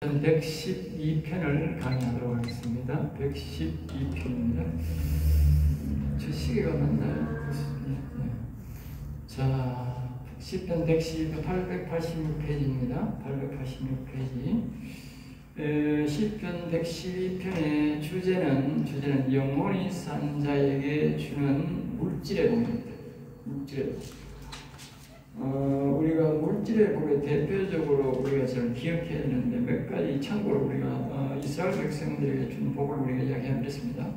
112편을 강의하도록 하겠습니다. 112편입니다. 저 시계가 맞나요? 네. 자, 시편 886페이지입니다. 886페이지. 시편 112편의 주제는 영원히 산 자에게 주는 물질의 복입니다. 물질의 복. 우리가 물질의 복에 대표적으로 우리가 잘 기억해야 되는데 몇 가지 참고로 우리가 이스라엘 백성들에게 준 복을 우리가 이야기하겠습니다.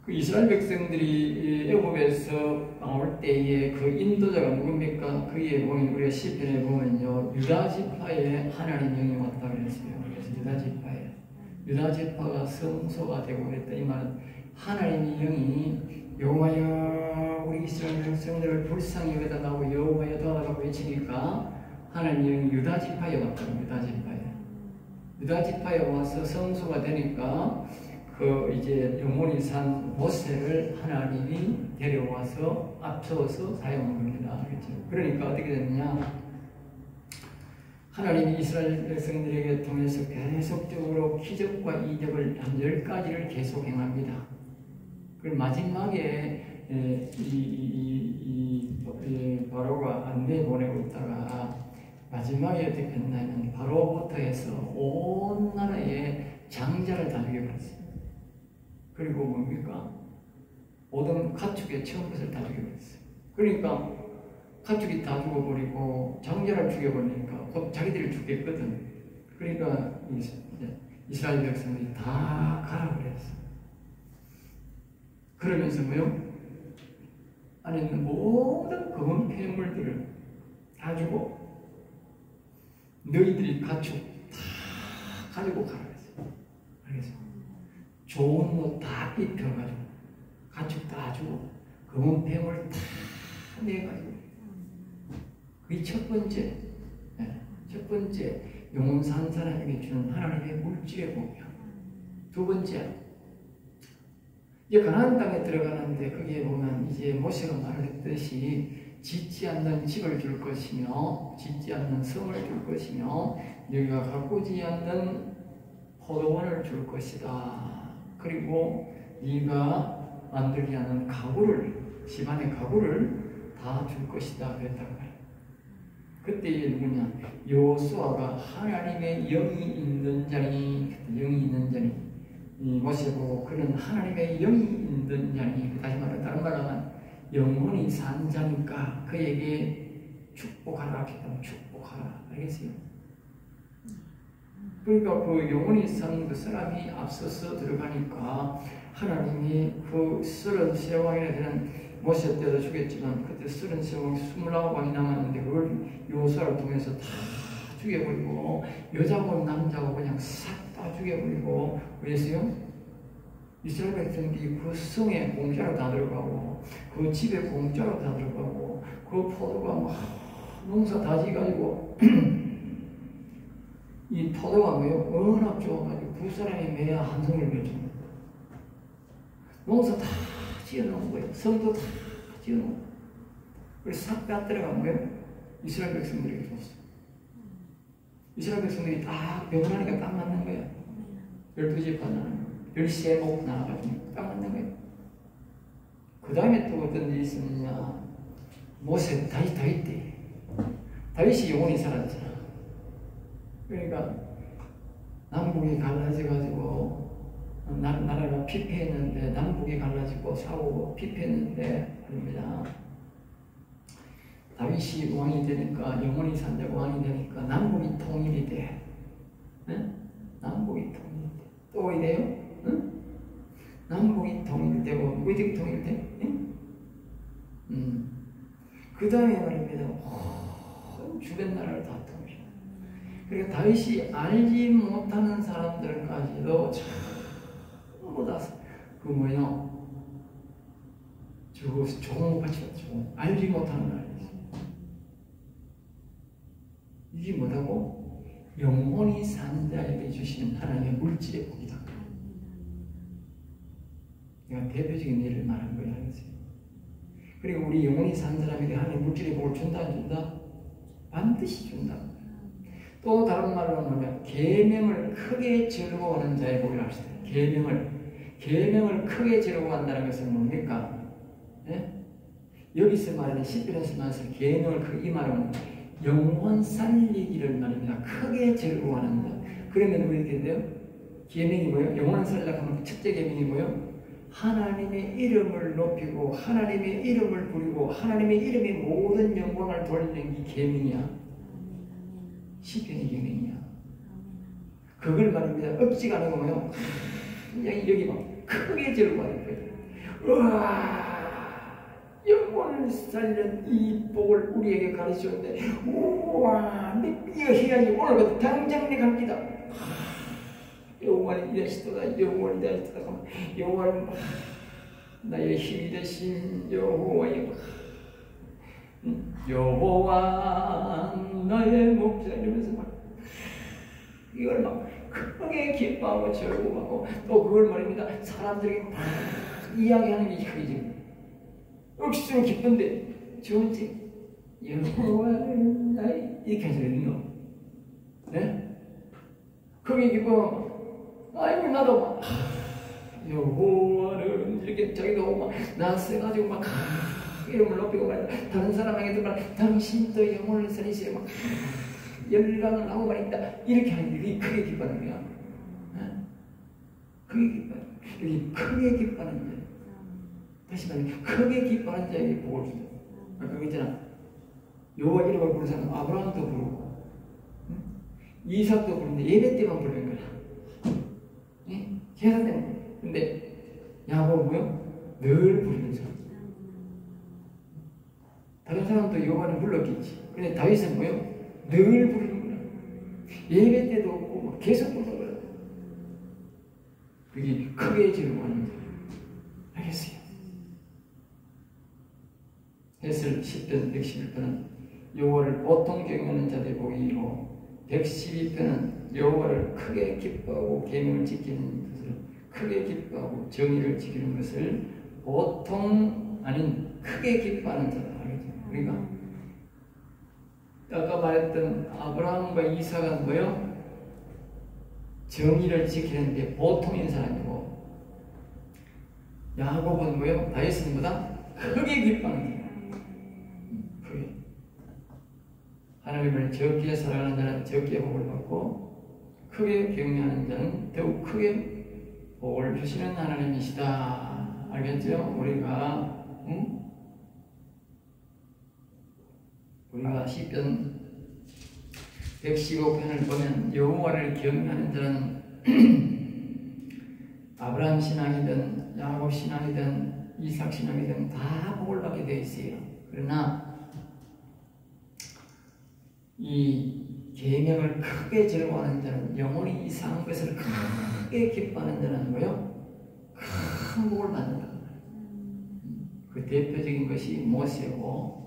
그 이스라엘 백성들이 애굽에서 나올 때에 그 인도자가 누굽니까? 그에 보면 우리가 시편에 보면요, 유다 지파에 하나님 영이 왔다 그랬어요. 그래서 유다 지파가 성소가 되고 그랬다. 이 말은 하나님의 영이 여호와여 우리 이스라엘 백성들을 불쌍히 여겨달라고 여호와여 도와달라고 외치니까 하나님의 영이 유다 지파에 왔다고. 유다 지파에 와서 성소가 되니까 그 이제 영원히 산 모세를 하나님이 데려와서 앞서서 사용한 겁니다. 그렇죠? 그러니까 어떻게 됐느냐? 하나님이 이스라엘 백성들에게 통해서 계속적으로 기적과 이적을 한 10가지를 계속 행합니다. 그리고 마지막에 바로가 안내 보내고 있다가 마지막에 어떻게 했냐면 바로부터 해서 온 나라의 장자를 다 죽여버렸어요. 그리고 뭡니까? 모든 가축의 처음부터 다 죽여버렸어요. 그러니까 가축이 다 죽어버리고 장자를 죽여버리니까 곧 자기들이 죽겠거든. 그러니까 이스라엘 백성들이 다 가라 그랬어요. 그러면서 뭐요? 안에 있는 모든 검은 폐물들을 다 주고 너희들이 가축 다 가지고 가라 그랬어요. 알겠어요? 좋은 옷 다 입혀가지고 가축 다 주고 검은 폐물 다 내가지고 그게 첫 번째 영혼 산 사람에게 주는 하나님의 물질의 복이야. 두 번째, 이제 가나안 땅에 들어가는데 거기에 보면 이제 모세가 말했듯이 짓지 않는 집을 줄 것이며 짓지 않는 성을 줄 것이며 너희가 가꾸지 않는 포도원을 줄 것이다. 그리고 네가 만들지 않는 가구를, 집안의 가구를 다 줄 것이다 그랬다고 해요. 그때 누구냐? 여호수아가 하나님의 영이 있는 자니, 이 모세 보고 그는 하나님의 영이 있는 자니, 다시 말해 다른 말로 하면 영원히 산 자니까 그에게 축복하라 했다면 축복하라. 알겠어요? 그러니까 그 영원히 산 그 사람이 앞서서 들어가니까 하나님이 그 33왕이나 되는 모세 때도 죽였지만 그때 33왕이 29왕이 남았는데 그걸 여호수아를 통해서 다 죽여버리고 여자고 남자고 그냥 싹 다 죽여버리고. 그래서요, 이스라엘 백성들이 그 성에 공짜로 다 들어가고 그 집에 공짜로 다 들어가고 그 포도가 막 농사 다 지가지고 이 포도가 뭐예요? 워낙 좋아가지고 두 사람이 매야 한 성을 맺습니다. 농사 다 지어놓은 거예요. 성도 다 지어놓은 거예요. 그래서 싹 다 들어간 거예요. 이스라엘 백성들에게 줬어요. 이스라엘 백성들이 딱 병원하니까 딱 맞는 거예요. 12집 하나는 13목 나와가지고 딱 맞는 거예요. 그 다음에 또 어떤 일이 있었느냐? 모세, 다윗 때 다윗이 영원히 살았잖아. 그러니까 남북이 갈라져가지고 나라가 피폐했는데, 남북이 갈라지고 싸우고 피폐했는데 말입니다. 다윗이 왕이 되니까, 영원히 산다고 왕이 되니까 남북이 통일이 돼. 네? 남북이 통일이 돼. 또 이래요? 응? 남북이 통일되고 어디 통일돼? 그 다음에 말입니다. 주변 나라를 다 통일해. 그러니까 다윗이 알지 못하는 사람들까지도 전부 다 그 뭐냐, 저거 종같이 알지 못하는 나라. 이게 뭐라고? 영원히 산 자에게 주시는 하나님의 물질의 복이다. 내가 대표적인 예를 말한 거예요. 알겠어요? 그리고 우리 영원히 산 사람에게 하나님 물질의 복을 준다 안 준다? 반드시 준다. 또 다른 말로 하면 계명을 크게 즐거워하는 자의 복이라 합시다. 계명을 크게 즐거워한다는 것은 뭡니까? 예? 여기서 말하는 시편에서 말하는 계명을 이 말은 영혼 살리기를 말입니다. 크게 즐거워하는 자. 그러면 우리 이렇게 돼요? 계명이 뭐예요? 영혼 살리려고 하면 첫째 계명이 뭐예요? 하나님의 이름을 높이고 하나님의 이름을 부리고 하나님의 이름의 모든 영광을 돌리는 게 계명이야. 시편의 계명이야. 그걸 말입니다. 억지가 아니고 뭐예요? 그냥 여기 막 크게 즐거워하는 거예요. 우와! 영혼을 살리는 이 복을 우리에게 가르치는데, 우와! 이거 해야지. 오늘부터 당장 내가 합니다. 영원히 이러시도다. 영원히 이러시도다. 영원 나의 힘이 되신 여호와여, 여호와 나의 목자, 이러면서 막 이걸 막 크게 기뻐하고 즐거워하고, 또 그걸 말입니다. 사람들에게 막 이야기하는 게 크지. 억수로 기쁜데 좋은지 여호와는 나의 이렇게 하시거든요. 네? 크게 기뻐. 아이고 나도 막 여호와는 이렇게 자기도 막 나서가지고 막 이름을 높이고 말이야. 다른 사람에게도 막 당신도 영혼을 살리세요. 막 열강을 하고 말입니다. 이렇게 하는데 그게 크게 기뻐하는 거야. 크게 기뻐. 여기 크게 기뻐하는 자. 다시 말해, 크게 기뻐하는 자에게 복을 준다. 아까 그랬잖아. 여호와 이름을 부르는 사람 아브라함도 부르고, 응? 이삭도 부르는데 예배 때만 부르는 거야. 제사 때문에. 근데 야곱은 뭐요? 늘 부르는 사람. 다른 사람도 여호와를 불렀겠지. 근데 다윗은 뭐요? 늘 부르는 거야. 예배 때도 없고 계속 부르는 거야. 그게 크게 즐거워하는 거야. 알겠어요? 해설 10편 111편은 여호와를 보통 경외하는 자들의 복이 이루고, 112편은 여호와를 크게 기뻐하고 계명을 지키는 것을 크게 기뻐하고 정의를 지키는 것을 보통 아닌 크게 기뻐하는 자다. 알겠죠? 우리가 아까 말했던 아브라함과 이삭은 뭐요? 정의를 지키는데 보통인 사람이고, 야곱은 뭐요? 다윗은 보다 크게 기뻐하는 사람. 크게. 하나님을 적게 사랑하는 자는 적게 복을 받고, 크게 경외하는 자는 더욱 크게 복을 주시는 하나님이시다. 알겠죠? 우리가 시편 115편을 보면 여호와를 경외하는 자는 아브라함 신앙이든 야곱 신앙이든 이삭 신앙이든 다 복을 받게 되어 있어요. 그러나 이 계명을 크게 즐거워하는 자는, 영혼이 이상한 것을 크게 기뻐하는 자는 뭐요? 큰 복을 받는다. 그 대표적인 것이 모세고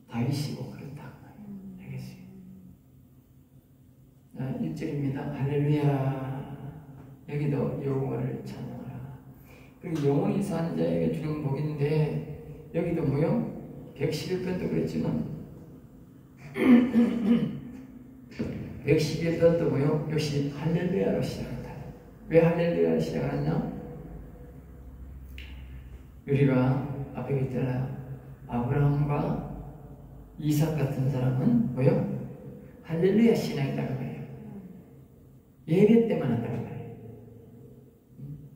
다윗이고 그렇다. 알겠어요? 자, 1절입니다. 할렐루야. 여기도 여호와를 찬양하라. 그리고 영혼이 이상한 자에게 주는 복인데, 여기도 뭐요? 111편도 그랬지만 111편도 뭐요? 역시 할렐루야로 시작한다. 왜 할렐루야로 시작하느냐? 우리가 앞에 있잖아요. 아브라함과 이삭 같은 사람은 뭐요? 할렐루야 신앙이라고 해요. 예배 때만 한다고 해요.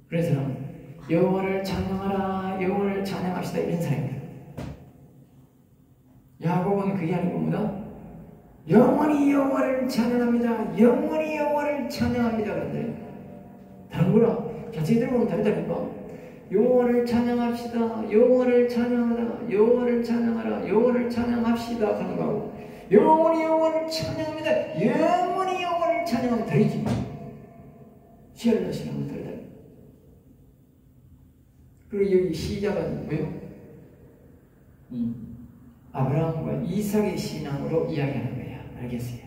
그런 사람은 여호와를 찬양하라, 여호와를 찬양합시다, 이런 사람이에요. 야곱은 그게 아니고 뭐다? 영원히 여호와를 찬양합니다. 영원히 여호와를 찬양합니다. 그런데 다른 거랑 자세히 들어보면 다르다니까. 여호와를 찬양합시다. 여호와를 찬양하라. 여호와를 찬양하라. 여호와를 찬양합시다 하는 거하고, 영원히 여호와를 찬양합니다. 영원히 여호와를 찬양하면 다르지. 시알라 신앙은 다르다. 그리고 여기 시작은 뭐예요? 아브라함과 이삭의 신앙으로 이야기하는 거예요. 알겠어요?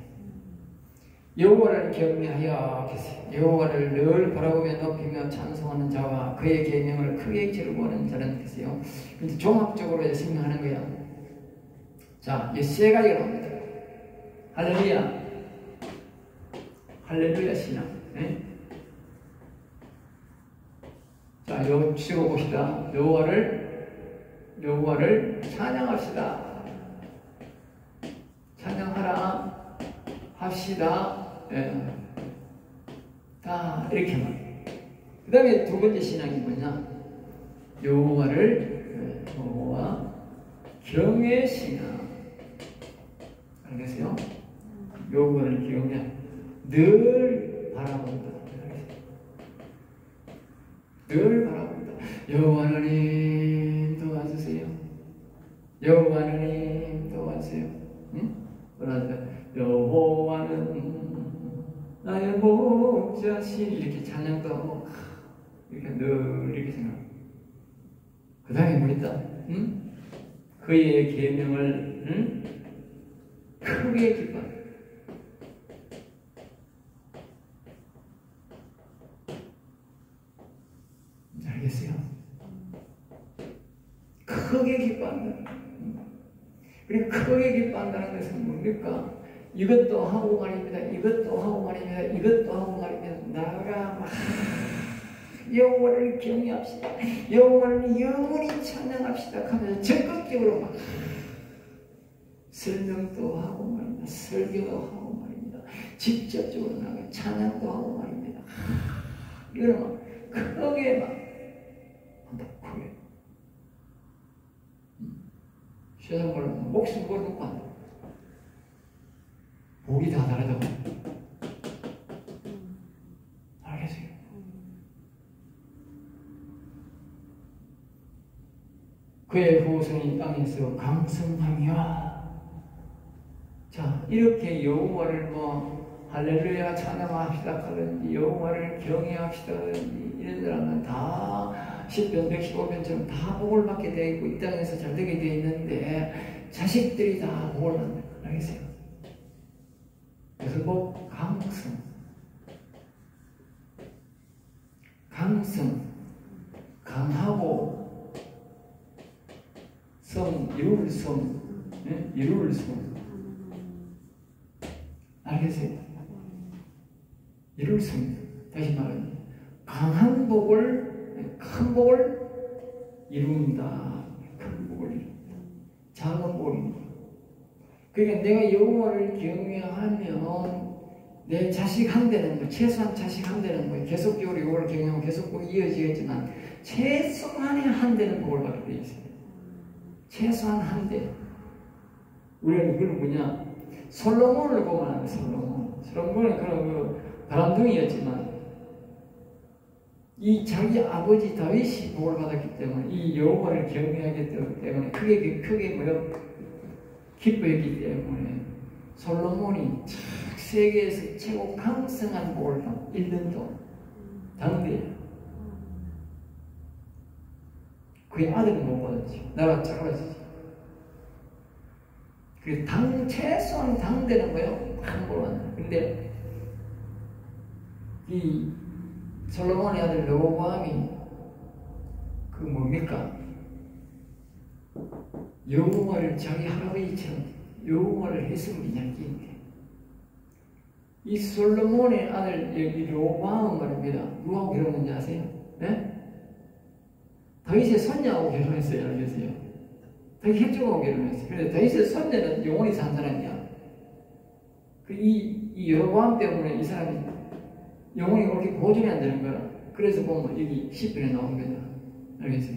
여호와를 경외하여 계세요. 여호와를 늘 바라보며 높이며 찬송하는 자와 그의 계명을 크게 즐거워하는 자는 계세요. 근데 종합적으로 설명하는 거야. 자, 이 세 가지가 나옵니다. 할렐루야. 할렐루야 신앙. 네? 자, 치고 봅시다. 여호와를 찬양합시다. 찬양하라 합시다. 예. 다 이렇게만. 그 다음에 두 번째 신앙이 뭐냐? 여호와 경외 신앙. 알겠어요? 여호와를 경외, 늘 바라본다. 늘 바라본다. 여호와 하나님 도와주세요. 여호와 하나님 도와주세요. 응? 그러다 여호와는 나의 목자신, 이렇게 찬양도 하고 이렇게 늘 이렇게 생각. 그 다음에 뭐 있다? 응? 그의 계명을 응? 크게 기뻐. 알겠어요? 크게 기뻐한다. 그리고 크게 기뻐한다는 것은 뭡니까? 이것도 하고 말입니다. 이것도 하고 말입니다. 이것도 하고 말입니다. 나가 막 여호와를 경외합시다. 여호와를 영원히 찬양합시다 하면서 적극적으로 막 설명도 하고 말입니다. 설교도 하고 말입니다. 직접적으로 나가 찬양도 하고 말입니다. 이거는 막 크게 막 한다. 크게. 세상 걸로 목숨 걸고 한다. 복이 다 다르다고. 알겠어요? 그의 후손이 땅에서 강성하며. 자, 이렇게 여호와를 뭐 할렐루야 찬양합시다 하든지 여호와를 경외합시다 하든지 이런 사람은 다 10편 115편처럼 다 복을 받게 되어 있고 이 땅에서 잘 되게 되어 있는데 자식들이 다 복을 받는 거 알겠어요? 그래서 뭐 강성, 강하고 이룰 성, 알겠어요? 이룰 성. 다시 말하면 강한 복을, 큰 복을 이룬다. 큰 복을 이룬다. 작은 복을 이룬다. 그러니까 내가 여호와를 경외하면 내 자식 한 대는 거, 최소한 자식 한 대는 거예요. 계속적으로 여호와를 경외하면 계속 복이 이어지겠지만 최소한의 한 대는 복을 받게 되어 있어요. 최소한 한 대. 우리는 그걸 뭐냐? 솔로몬을 보면 안 돼. 솔로몬은 그런 바람둥이였지만 이 자기 아버지 다윗이 복을 받았기 때문에 이 여호와를 경외하기 때문에 크게 기뻐했기 때문에 솔로몬이 세계에서 최고 강성한 복을 받은 1년도 당대에 그의 아들은 못 받았지. 나라가 작아지지. 그래서 최소한 당대는 뭐예요? 한 복을 받는. 근데 이 솔로몬의 아들 르호보암이 그 뭡니까? 여호와를 자기 할아버지처럼 여호와를 했으면 얇긴데 이 솔로몬의 아들 르호보암은 말입니다. 누구하고 결혼했는지 아세요? 네? 다윗의 손녀하고 결혼했어요. 알겠어요? 다윗 heb종하고 결혼했어요. 그런데 다윗의 손녀는 영원히 산 사람이야. 이 여로보암 때문에 이 사람이 영혼이 그렇게 보존이 안 되는 거야. 그래서 보면 여기 10편에 나온 거죠. 알겠어요?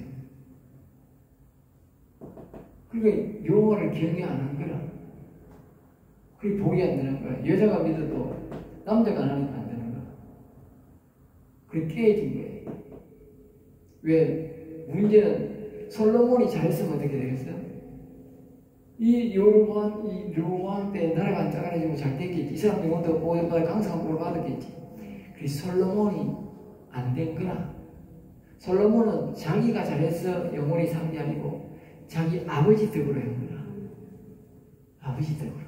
그러니까 여호와를 경외 안 한 거라. 그게 복이 안 되는 거야. 여자가 믿어도 남자가 안 하니까 안 되는 거야. 그게 깨진 거예요. 왜? 문제는 솔로몬이 잘했으면 어떻게 되겠어요? 이 르호보암 때 나라가 안 작아지고 잘 됐겠지. 이 사람 영혼도 보호받아 강성한 복을 받았겠지. 그 솔로몬이 안 된 거라. 솔로몬은 자기가 잘해서 영혼이 산 게 아니고 자기 아버지 덕으로 한 거라. 아버지 덕으로.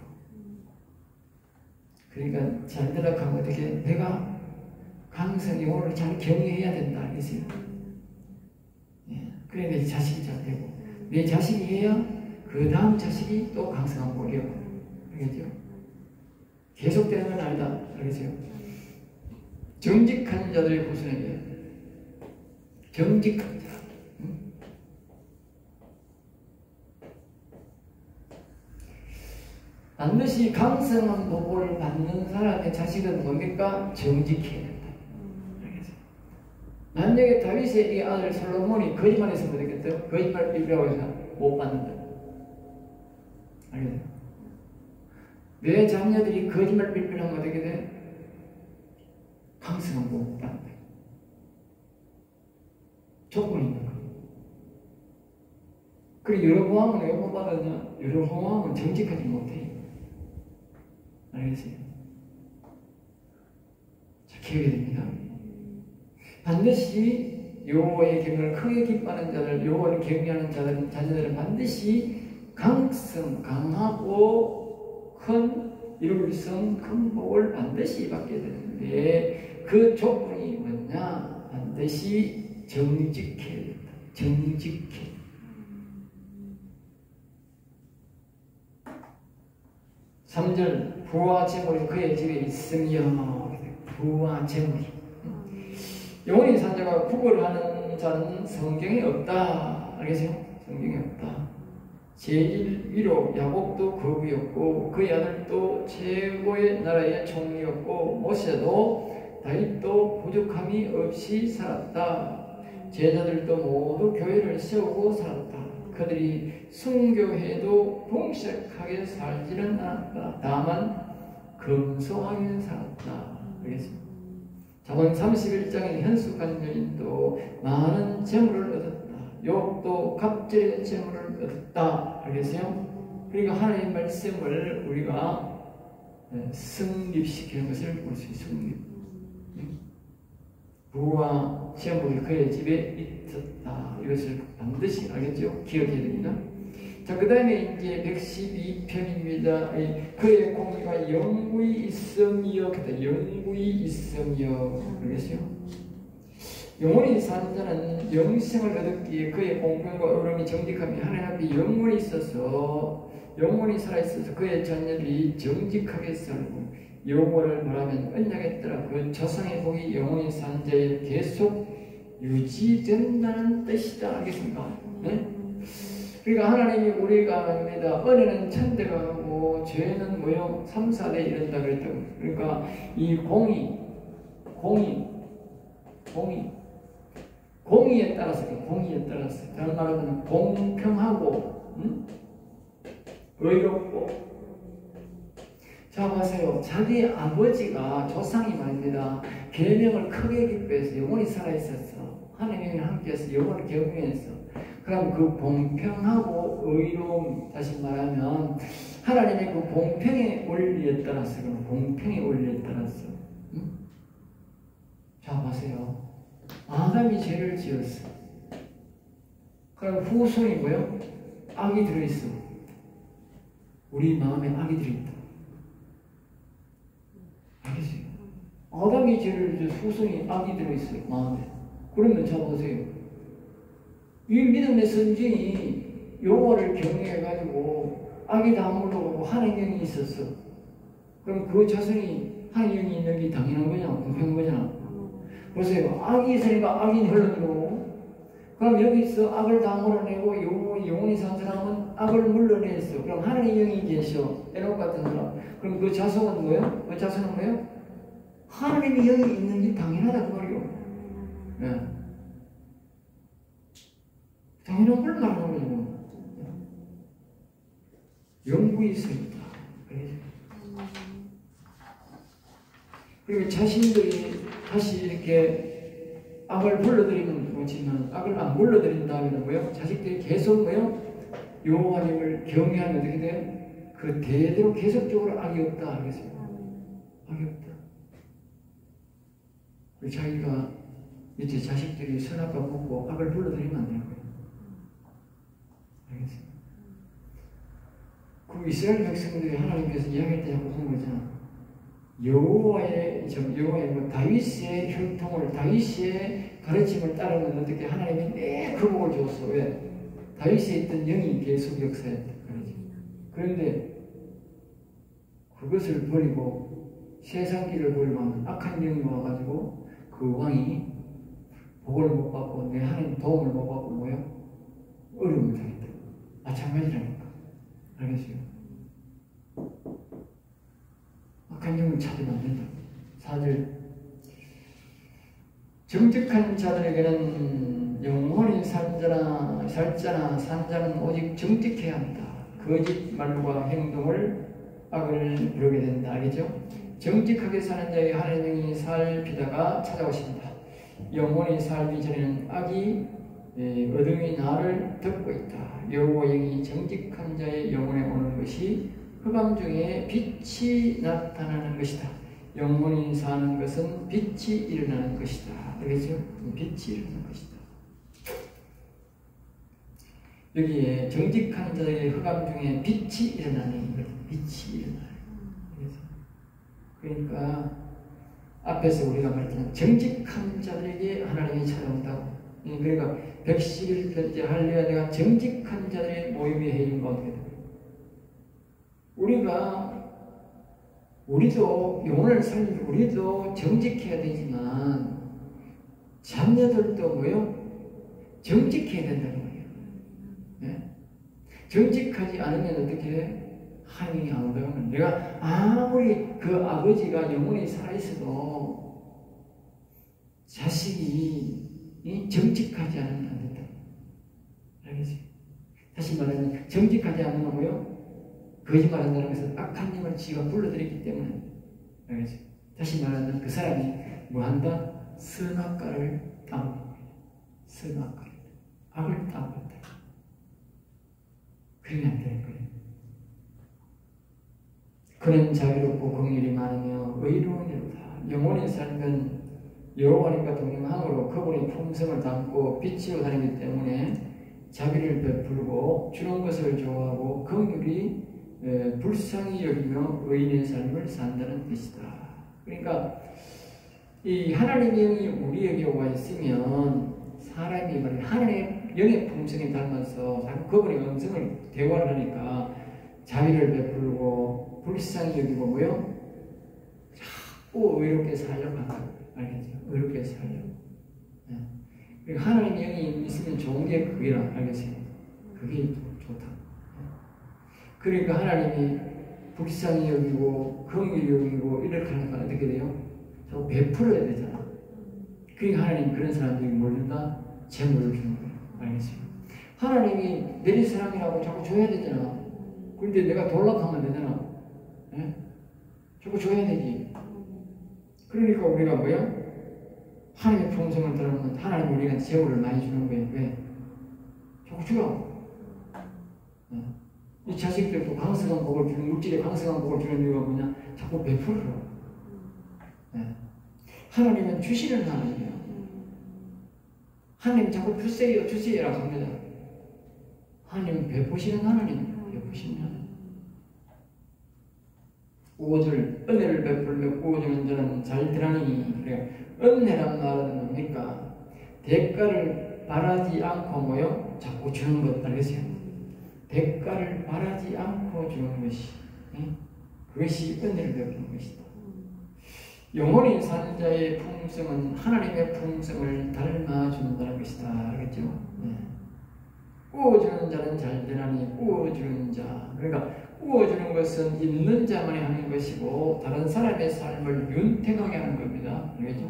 그러니까 잘 들어가면 어떻게 내가 강성 영혼을 잘 경외해야 된다. 알겠어요? 예. 그래 내 자식이 잘 되고 내 자식이 해야 그 다음 자식이 또 강성한 복이요. 알겠죠? 계속되는 건 아니다. 알겠어요? 정직한 자들의 후손에게. 정직한 자. 반드시 강성한 보고를 받는 사람의 자식은 뭡니까? 정직해야 된다. 알겠어요? 만약에 다윗의 이 아들 솔로몬이 거짓말했으면 어떻겠어요? 거짓말 비비라고 해서 못 받는다. 알겠어요? 내 자녀들이 거짓말 빌빌하면 어떻게 돼? 강성한 보고 못 받는다. 조건이 있는 거예요. 그리고 여로보암은 왜 못 받았냐? 여로보암은 정직하지 못해. 알겠어요? 자, 기억이 됩니다. 반드시 여호와의 경외를 크게 기뻐하는 자들, 여호와를 경외하는 자녀들은 반드시 강하고 큰 이룰성 큰 복을 반드시 받게 되는데 그 조건이 뭐냐? 반드시 정직해야 된다. 정직해. 3절 부와 재물이 그의 집에 있으며 부와 재물이 영원히 산 자가 구걸하는 자는 성경에 없다. 알겠어요? 성경에 없다. 제일 위로 야곱도 거부였고 그의 아들도 최고의 나라의 총리였고 모세도 다윗도 부족함이 없이 살았다. 제자들도 모두 교회를 세우고 살았다. 그들이 순교해도 봉식하게 살지는 않았다. 다만 검소하게 살았다. 알겠습니다. 잠언 31장에 현숙한 여인도 많은 재물을 얻었다. 욥도 갑절의 재물을 얻었다. 알겠어요? 그러니까 하나님의 말씀을 우리가 성립시키는 것을 볼 수 있습니다. 부와 재물이 그의 집에 있었다. 이것을 반드시 알겠죠? 기억해야 됩니다. 자, 그 다음에 이제 112편입니다. 그의 공의가 영구히 있으며, 영구히 있으며, 알겠어요? 영원히 사는 자는 영생을 얻었기에 그의 공평과 의로움이 정직함이 하나님 앞에 영원히 있어서, 영원히 살아있어서 그의 자녀들이 정직하게 살고, 여호와를 말하면 언약에 따라 그 조상의 복이 영원히 사는 자에 계속 유지된다는 뜻이다. 알겠습니까? 네? 그러니까 하나님이 우리가 합니다. 은혜는 천대가 가고 죄는 뭐요? 3, 4대 이른다 그랬다고. 그러니까 이 공의에 따라서 다른 말하면 공평하고 의롭고. 자, 보세요. 자기 아버지가 조상이 말입니다. 계명을 크게 기뻐해서 영원히 살아있었어. 하나님이 함께해서 영원히 경외했어. 그럼 그 공평하고 의로움, 다시 말하면 하나님의 그 공평의 원리에 따라서, 그럼 공평의 원리에 따라서. 자, 보세요. 아담이 죄를 지었어. 그럼 후손이 뭐요? 악이 들어있어. 우리 마음에 악이 들어있다. 알겠어요? 아담이 죄를 지어 후손이 악이 들어있어요. 마음에. 그러면 자, 보세요. 이 믿음의 선진이 여호와를 경외해가지고 악이 다 물러가고 하나님 영이 있었어. 그럼 그 자손이 하나님 영이 있는 게 당연한 거냐? 공평한 거잖아. 보세요. 악이 있으니까 악이 흘러들어오고, 그럼 여기서 악을 다 물어내고 영원히 산 사람은 악을 물러냈어. 그럼 하나님 영이 계셔. 에녹 같은 사람. 그럼 그 자손은 뭐예요? 그 자손은 뭐예요? 하나님의 영이 있는 게 당연하다 그 말이요. 네. 당연한 걸 말하는 거죠. 영구히 있습니다. 그리고 자신들이 다시 이렇게 악을 불러들이면 그렇지만 악을 안 불러들인다면 뭐요? 자식들이 계속 뭐요? 여호와님을 경외하면 어떻게 돼요? 그 대대로 계속적으로 악이 없다. 알겠어요? 악이 없다. 우리 자기가 이제 자식들이 선악과 먹고 악을 불러들이면 안 되는 거예요. 알겠어요? 그 이스라엘 백성들이 하나님께서 이야기할 때 자꾸 한 거잖아. 여호와의 다윗의 혈통을, 다윗의 가르침을 따르면 어떻게 하나님이 내 그 복을 줬어. 왜? 다윗에 있던 영이 계속 역사했다. 그런데 그것을 버리고 세상 길을 보려면 악한 영이 와가지고 그 왕이 복을 못 받고 내 하나님 도움을 못 받고 뭐요? 어려움을 당했다. 마찬가지라니까. 알겠어요? 악한 영을 찾으면 안 된다. 4절 정직한 자들에게는 영원히 살자나 산자는 오직 정직해야 한다. 거짓말과 행동을 악을 부르게 된다. 알겠죠? 정직하게 사는 자에게 하나님이 살피다가 찾아오신다. 영원히 살기 전에는 악이 어둠이 나를 덮고 있다. 여호와 영이 정직한 자의 영혼에 오는 것이 흑암 중에 빛이 나타나는 것이다. 영원히 사는 것은 빛이 일어나는 것이다. 알겠죠? 빛이 일어나는 것이다. 여기에 정직한 자의 흑암 중에 빛이 일어나는 것, 빛이 일어나요. 그러니까 앞에서 우리가 말했잖아요. 정직한 자들에게 하나님이 찾아온다고. 그러니까 111편째 할례야 내가 정직한 자들의 모임에 해인 가운데 우리도 영혼을 살리고 우리도 정직해야 되지만 자녀들도 뭐요? 정직해야 된다는 거예요. 네? 정직하지 않으면 어떻게 돼? 하나님이 안 온다면 내가 아무리 그 아버지가 영혼이 살아있어도 자식이 정직하지 않으면 안 된다. 알겠어요? 다시 말하면 정직하지 않으면 뭐요? 거짓말한다는 것은 악한 힘을 지가 불러들였기 때문에. 알겠어요? 다시 말하면 그 사람이 뭐한다? 선악과를 따먹는 거예요. 선악과를. 악을 따먹는다. 그러면 안 되는 거예요. 그는 자비롭고 긍휼이 많으며 의로운 이로다. 영원히 살면 여호와님과 동행함으로 그분의 품성을 담고 빛으로 다니기 때문에 자비를 베풀고 주는 것을 좋아하고 긍휼이 불쌍히 여기며 의인의 삶을 산다는 뜻이다. 그러니까 이 하나님의 영이 우리에게 와 있으면 사람이 말이야 하나님의 영의 품성에 닮아서 그분의 음성을 대화를 하니까 자비를 베풀고 불쌍히 여기고 뭐요? 자꾸 의롭게 살려고 한다. 알겠죠? 의롭게 살려고. 그러니까 하나님의 영이 있으면 좋은 게 그게라. 알겠어요? 그게 좋다. 그러니까 하나님이 불쌍히 여기고 긍휼히 여기고 이렇게 하니까 어떻게 돼요? 자꾸 베풀어야 되잖아. 그러니까 하나님 그런 사람들이 뭘 준다? 재물을 주는 거예요. 알겠어요? 하나님이 내리 사랑이라고 자꾸 줘야 되잖아. 그런데 내가 돌락하면 되잖아. 예? 자꾸 줘야 되지. 그러니까 우리가 뭐야? 하나님의 품성을 따르면 하나님 우리가 재물을 많이 주는 거예요. 왜? 자꾸 주라고. 예? 이 자식들도 강성한 복을 주는, 물질에 강성한 복을 주는 이유가 뭐냐? 자꾸 베풀으라고. 예? 하나님은 주시는 하나님이에요. 하나님 자꾸 주세요라고 합니다. 하나님은 베푸시는 하나님이에요. 베푸시는 하나님. 5절 은혜를 베풀며 구워주는 자는 잘 되나니. 그래 은혜란 말은 뭡니까? 대가를 바라지 않고 뭐요? 자꾸 주는 것. 알겠어요? 대가를 바라지 않고 주는 것이 그것이 은혜를 베푸는 것이다. 영원히 사는 자의 품성은 하나님의 품성을 닮아준다는 것이다. 알겠죠? 구워주는 자는 잘 되나니. 구워주는 자, 그러니까 구워주는 것은 있는 자만이 하는 것이고 다른 사람의 삶을 윤택하게 하는 겁니다. 알겠죠?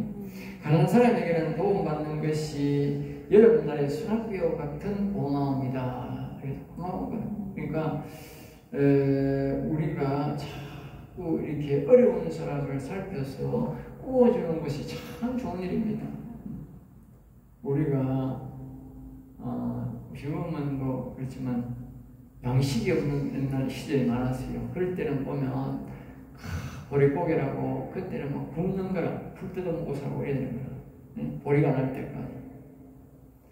가난한 사람에게는 도움받는 것이 여러분 나라의 수납비와 같은 고마움이다. 고마운 거예요. 그러니까 우리가 자꾸 이렇게 어려운 사람을 살펴서 구워주는 것이 참 좋은 일입니다. 우리가 지금은 뭐 그렇지만 양식이 없는 옛날 시절이 많았어요. 그럴 때는 보면 보리고개라고 그때는 막 굽는 거라 풀 뜯어먹고 살고 이래야 되는 거야. 보리가 날 때까지.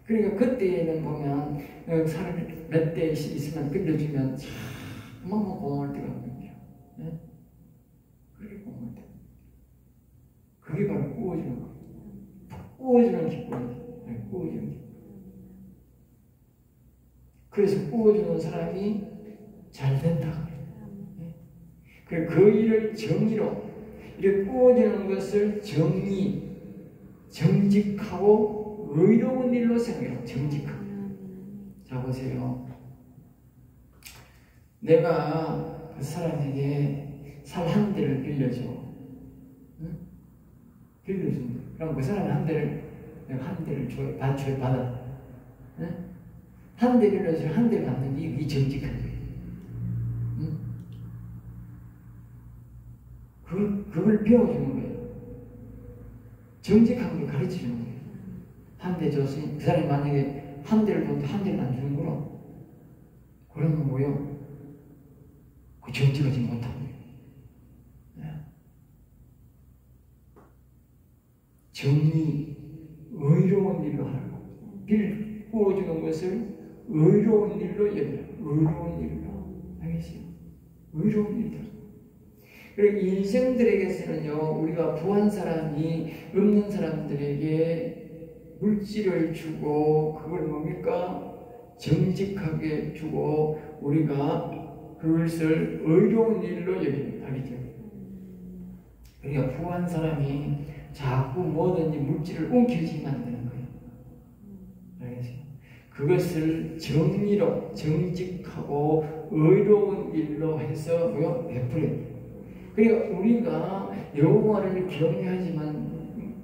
그러니까 그때에는 보면 살을 몇 대 있으면 끓여주면 정말 고마울 때가 있거든요. 그렇게 고마울 때. 그게 바로 구워주는 거. 구워주는 기쁨이다. 구워주는 기쁨. 그래서 구워주는 사람이 잘 된다. 그 일을 정의로 이렇게 꾸어지는 것을 정의, 정직하고 의로운 일로 생각해요. 정직하고. 자, 보세요. 내가 그 사람에게 살 한 대를 빌려줘. 응? 빌려준다. 그럼 그 사람이 한 대를, 내가 한 대를 받아. 응? 한 대 빌려줘, 한 대 받는 게 이게 정직한 거예요. 응? 그걸 배워주는 거예요. 정직한 걸 가르쳐 주는 거예요. 한 대 줬으니 그 사람이 만약에 한 대를 줬는데 한 대를 안 주는구나. 그러면 뭐요? 그 정직하지 못한 거예요. 네. 정의, 의로운 일로 하라고. 빌 구워주는 것을 의로운 일로 여기라. 의로운 일로. 알겠어요? 의로운 일로. 그리고 인생들에게서는요, 우리가 부한 사람이 없는 사람들에게 물질을 주고, 그걸 뭡니까? 정직하게 주고, 우리가 그것을 의로운 일로 여깁니다. 알겠죠? 그러니까 부한 사람이 자꾸 뭐든지 물질을 움켜쥐면 안 되는 거예요. 알겠어요? 그것을 정의로, 정직하고 의로운 일로 해서 베풀어야 돼요. 그러니까 우리가 여호와를 경외하지만,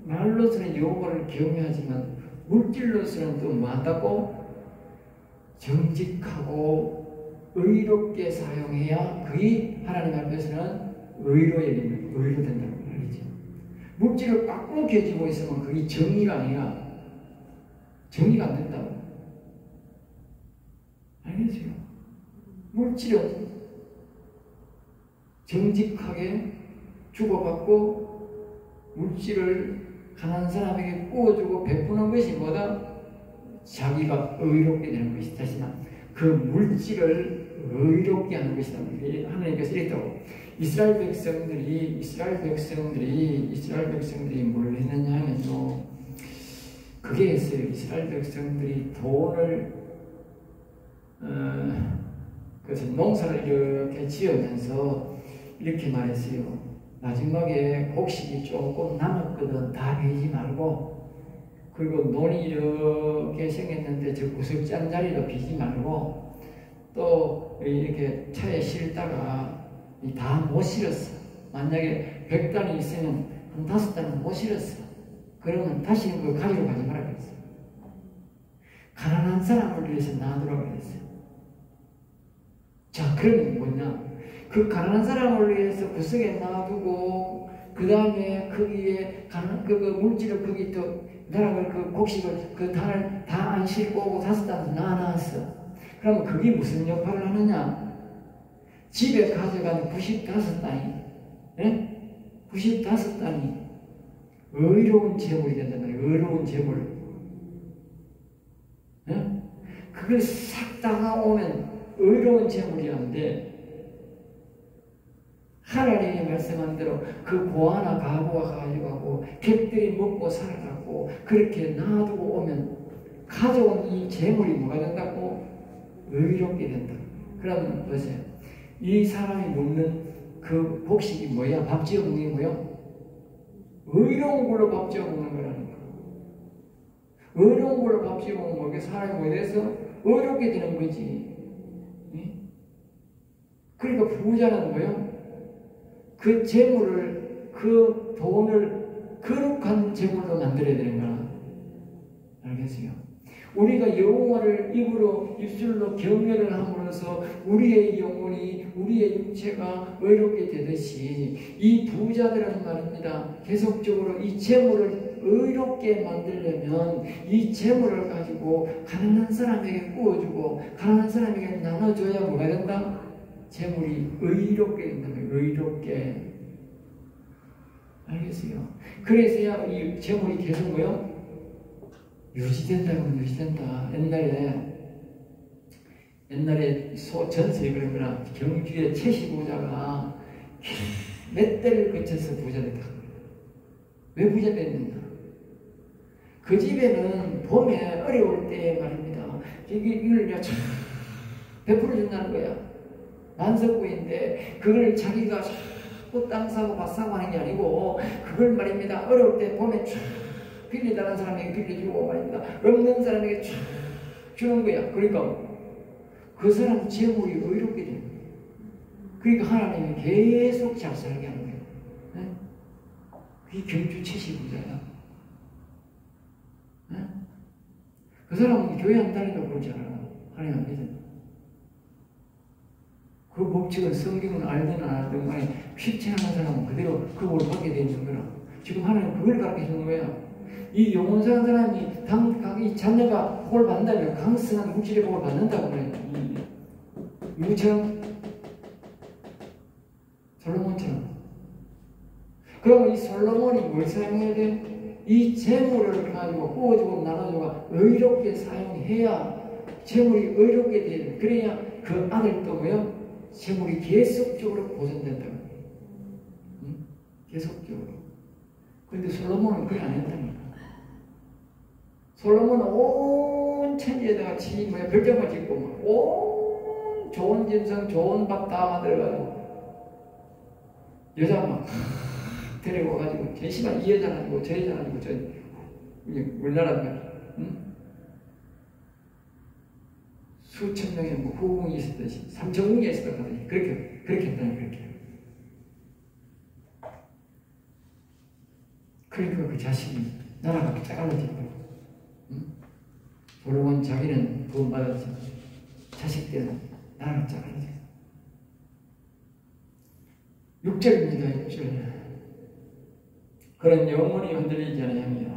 말로서는 여호와를 경외하지만 물질로서는 또 뭐한다고? 정직하고 의롭게 사용해야 그게 하나님 앞에서는 의로 여기는, 의로 된다는 걸 알겠죠? 물질을 꽉 움켜쥐고 있으면 그게 정의가 아니라 정의가 안 된다고. 알겠어요? 물질은 정직하게 주고받고 물질을 가난한 사람에게 구워주고 베푸는 것이 뭐다? 자기가 의롭게 되는 것이다. 그 물질을 의롭게 하는 것이다. 하나님께서 이랬다고. 이스라엘 백성들이 뭘 했느냐 하면요. 그게 있어요. 이스라엘 백성들이 돈을 그래서 농사를 이렇게 지으면서 이렇게 말했어요. 마지막에 곡식이 조금 남았거든. 다 베지 말고, 그리고 논이 이렇게 생겼는데 저 구석 짠자리로 비지 말고, 또 이렇게 차에 실다가 다 못 실었어. 만약에 100단이 있으면 한 5단은 못 실었어. 그러면 다시는 그거 가지고 가지 말라 그랬어. 가난한 사람을 위해서 놔두라고 그랬어요. 자, 그러면 뭐냐? 그 가난한 사람을 위해서 구석에 놔두고, 그 다음에 거기에 그 물질을 거기 또 나락을 그 곡식을 그 단을 다 안 싣고 오고 5단을 놔놨어. 그러면 그게 무슨 역할을 하느냐? 집에 가져가는 95단이, 예? 95단이 의로운 재물이 된단 말이에요. 의로운 재물. 예? 그걸 싹 다가오면 의로운 재물이었는데, 하나님이 말씀한 대로 그 고아나 가부가 가져가고 객들이 먹고 살아가고 그렇게 놔두고 오면 가져온 이 재물이 뭐가 된다고? 의롭게 된다. 그러면 보세요. 이 사람이 먹는 그 곡식이 뭐야? 밥 지어 먹는 게 뭐야? 의로운 걸로 밥 지어 먹는 거라는 거야. 의로운 걸로 밥 지어 먹는 거게 사람이 뭐에 대해서 의롭게 되는 거지. 그러니까 부자는 뭐야? 그 재물을, 그 돈을 거룩한 재물로 만들어야 되는 거야. 알겠어요? 우리가 여호와를 입술로 경외를 함으로써 우리의 영혼이, 우리의 육체가 의롭게 되듯이 이 부자들은 말입니다. 계속적으로 이 재물을 의롭게 만들려면 이 재물을 가지고 가난한 사람에게 구워주고 가난한 사람에게 나눠줘야 뭐가 된다? 재물이 의롭게 된다면 의롭게. 알겠어요? 그래서야 이 재물이 계속 뭐요? 유지된다면 유지된다. 옛날에 전설이 그러면 경주의 최시부자가 몇 대를 거쳐서 부자 됐다. 왜 부자 됐느냐? 그 집에는 봄에 어려울 때 말입니다. 이걸 그냥 쫙 베풀어 준다는 거야. 만석구인데 그걸 자기가 자꾸 땅 사고 밭 사고 하는 게 아니고 그걸 말입니다. 어려울 때 봄에 쫙 빌리다는 사람에게 빌려주고 말입니다. 없는 사람에게 쫙 주는 거야. 그러니까 그 사람 재물이 의롭게 되는 거예요. 그러니까 하나님이 계속 잘 살게 하는 거예요. 네? 그게 경주 75자야. 네? 그 사람은 교회 안 다니도 그렇지 않아. 하나님 안 믿어. 그 법칙은 성경은 알든 안 알든 간에 쉽지 않은 사람은 그대로 그 복을 받게 되어 있는 거라. 지금 하나님 그걸 가르쳐 주는 거야. 이 영혼사한 사람이 이 자녀가 복을 받는다면 강성한 물질의 복을 받는다고 그래요. 누구처럼? 솔로몬처럼. 그러면 이 솔로몬이 뭘 사용해야 돼? 이 재물을 가지고 구워주고 나눠주고 의롭게 사용해야 재물이 의롭게 돼. 그래야 그 아들도 뭐요? 재물이 계속적으로 보존된다고. 응? 계속적으로. 그런데 솔로몬은 그걸 안 했다니까. 솔로몬은 온 천지에다가 별장을 짓고 온 좋은 짐승, 좋은 밥 다 만들어가지고 여자 막 데리고 와가지고 제시만 이 여자는 아니고 저 여자는 아니고 저 우리나라 응? 수천 명의 후궁이 있었듯이 3천궁이 있었거든요. 그렇게 했다니 그렇게. 그러니까 그 자식이 나라가 짜갈라지고 응? 솔로몬 자기는 구원받았지 자식들은 나라가 짜갈라지고 6절입니다. 6절. 그런 영혼이 흔들리지 않으며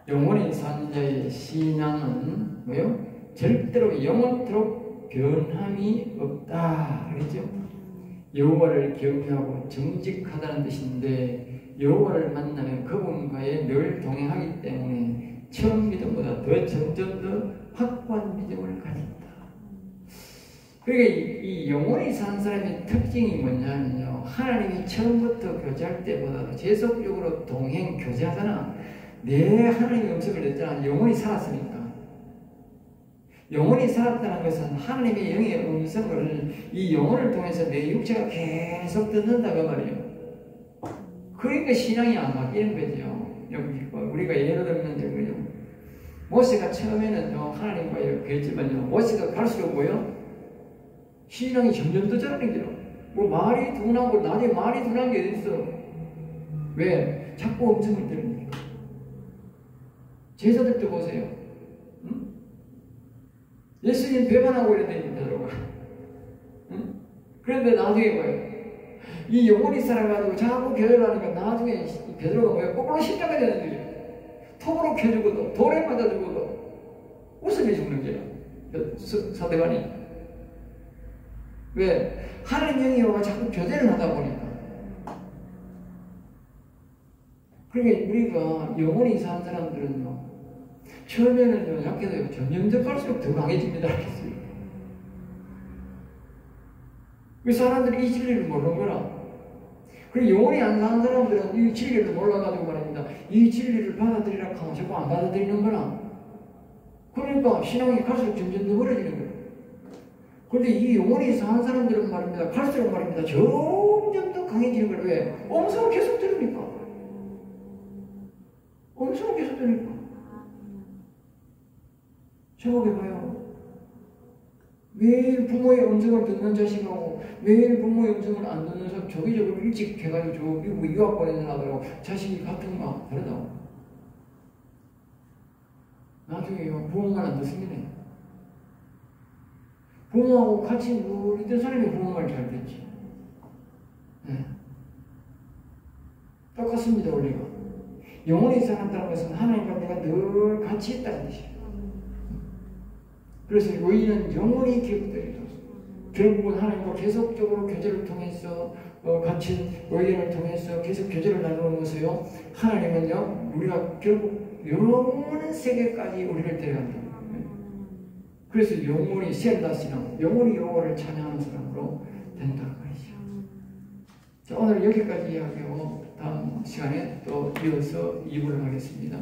영혼이 산 자의 신앙은 뭐요? 절대로 영원토록 변함이 없다. 그랬죠? 여호와를 경외하고 정직하다는 뜻인데 여호와를 만나면 그분과의 늘 동행하기 때문에 처음 믿음보다 더 점점 더 확고한 믿음을 가진다. 그러니까 이 영혼이 산 사람의 특징이 뭐냐면요. 하나님이 처음부터 교제할 때보다도 계속적으로 동행, 교제하잖아. 내 하나님의 음성을 듣잖아. 영혼이 살았으니까. 영혼이 살았다는 것은 하나님의 영의 음성을 이 영혼을 통해서 내 육체가 계속 듣는다고 말이에요. 그러니까 신앙이 안 바뀌는 거죠. 우리가 예를 들면 이거요. 모세가 처음에는 하나님과 이렇게 했지만요. 모세가 갈수록 뭐요? 신앙이 점점 더 자라는 거죠. 뭐 말이 둔하고 나중에 말이 둔한 게 어디 있어? 왜? 자꾸 음성을 들으니까. 제자들도 보세요. 응? 예수님 배반하고 이랬더니 베드로가. 응? 그런데 나중에 뭐예요? 이 영혼이 살아가지고 자꾸 교제를 하니까 나중에 베드로가 뭐예요? 거꾸로 십자가 되는 거예요. 톱으로 켜주고도 돌에 맞아주고도 웃음이 죽는 거예요. 사대관이. 왜? 하나님 영이 오가 자꾸 교제를 하다 보니까. 그러니까 우리가 영혼이 이상한 사람들은요, 처음에는요, 약해서요, 점점 더 갈수록 더 강해집니다. 그 사람들이 이 진리를 모르는 거라. 그리고 영혼이 안 사는 사람들은 이 진리를 몰라가지고 말입니다. 이 진리를 받아들이라 하면 자꾸 안 받아들이는 거라. 그러니까 신앙이 갈수록 점점 더 멀어지는 거예요. 그런데 이 영혼이 상한 사람들은 말입니다. 갈수록 말입니다. 점점 더 강해지는 거예요. 왜? 음성을 계속 들으니까. 음성을 계속 들으니까. 생각해봐요. 매일 부모의 음성을 듣는 자식하고 매일 부모의 음성을 안 듣는 사람 조기적으로 일찍 해가지고 저 미국 유학 보내는 사람하고 자식이 같은가 다르다고. 나중에 부모만 안 듣습니다. 부모하고 같이 늘 있던 사람이 부모말 잘 듣지. 네. 똑같습니다, 원리가. 영혼이 살았다는 것은 하나님과 내가 늘 같이 있다는 뜻이에요. 그래서 의인은 영원히 기억되리라. 결국은 하나님과 계속적으로 교제를 통해서 갇힌 의인을 통해서 계속 교제를 나누면서요. 하나님은요, 우리가 결국 영원한 세계까지 우리를 데려간다. 그래서 영원히 셀다시나 영원히 여호와를 찬양하는 사람으로 된다는 말이죠. 자, 오늘 여기까지 이야기하고 다음 시간에 또 이어서 2부를 하겠습니다.